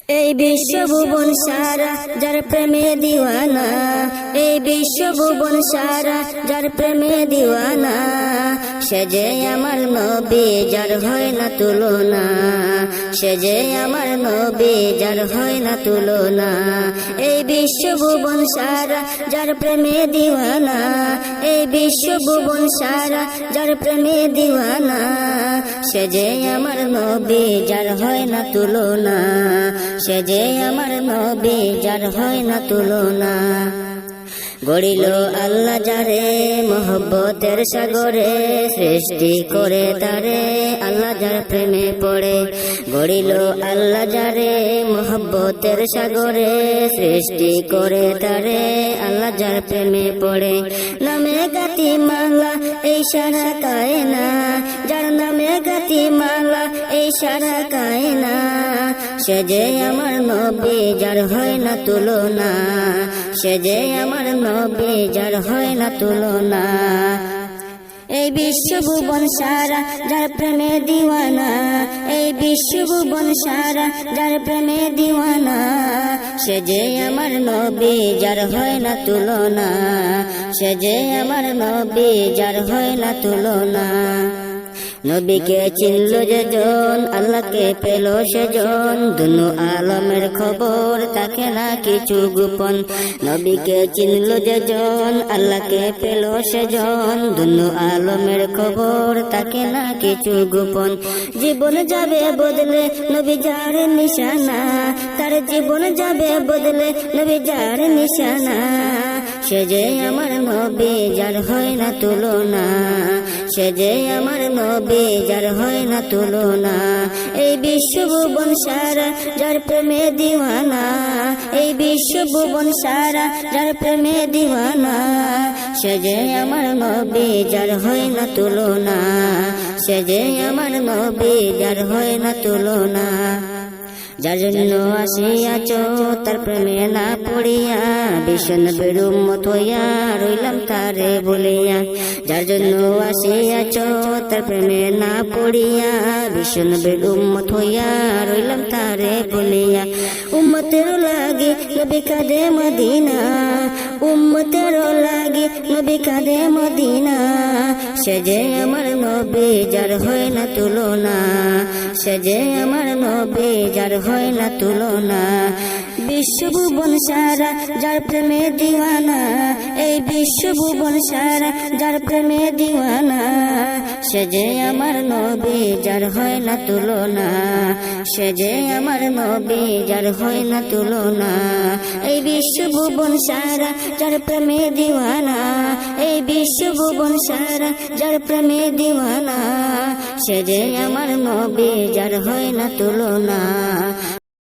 এই বিশ্ব ভুবন সারা যার প্রেমে দিওয়ানা, এই বিশ্ব ভুবন সারা যার প্রেমে দিওয়ানা, সে যে আমার নবী যার হয় না তুলনা, সে যে আমার নবী যার হয় না তুলনা। এই বিশ্ব ভুবন সারা যার প্রেমে দিওয়ানা, এই বিশ্ব ভুবন সারা যার প্রেমে দিওয়ানা, সে যে আমার নবী যার হয় না তুলনা, সে যে আমার নবী যার হয় না তুলনা। গড়িল আল্লাহ যারে মোহব্বতের সাগরে, সৃষ্টি করে তারে আল্লাহ যার প্রেমে পড়ে। গড়িল আল্লাহ যারে মোহব্বতের সাগরে, সৃষ্টি করে তারে আল্লাহ যার প্রেমে পড়ে। নামে গাতি মালা এই সারা কায়না, যার নামে গাতি মালা এই সারা কায়না, সে যে আমার নবী যার হয় না তুলনা, সে যে আমার নবী যার হয় না তুলনা। এই বিশ্ব ভুবন সারা যার প্রেমে দিওয়ানা, এই বিশ্ব ভুবন সারা যার প্রেমে দিওয়ানা, সে যে আমার নবী যার হয় না তুলনা, সে যে আমার নবী যার হয় না তুলনা। নবীকে চিনল যেজন আল্লাহকে পেল সেজন, দুনু আলমের খবর তাকে না কিছু গোপন। নবীকে চিনল যেজন আল্লাহকে পেল সেজন, দুনু আলমের খবর তাকে না কিছু গোপন। জীবন যাবে বদলে নবী যার নিশানা, তার জীবন যাবে বদলে নবী যার নিশানা, সে যে আমার নবী যার হয় না তুলনা, সে যে আমার নবী যার হয় না তুলনা। এই বিশ্ব ভুবন সারা যার প্রেমে দিওয়ানা, এই বিশ্ব ভুবন সারা যার প্রেমে দিওয়ানা, সে যে আমার নবী যার হয় না তুলনা, সে যে আমার নবী যার হয় না তুলনা। যার জন্য আসিয়াছ তার প্রেমে না পড়িয়া, ভীষণ বেরুম্মত হইয়া রইলাম তারে বলিয়া। যার জন্য আসিয়াছ তার প্রেমে না পড়িয়া, ভীষণ বেরুম্মত হইয়া রইলাম তারে বলিয়া। উম্মতের লাগি নবী কাঁদে মদিনা, উম্মতের লাগি নবী কাঁদে মদিনা, সে যে আমার নবী যার হয় না তুলনা, সে যে আমার নবী যার হয় না তুলনা। বিশ্ব ভুবন সারা যার প্রেমে দিওয়ানা, এই বিশ্ব ভুবন সারা যার প্রেমে দিওয়ানা, সে যে আমার নবী যার হয় না তুলনা, সে যে আমার নবী যার হয় না তুলনা। এই বিশ্ব ভুবন সারা যার প্রেমে দিওয়ানা, এই বিশ্ব ভুবন সারা যার প্রেমে দিওয়ানা, সে যে আমার নবী যার হয় না তুলনা,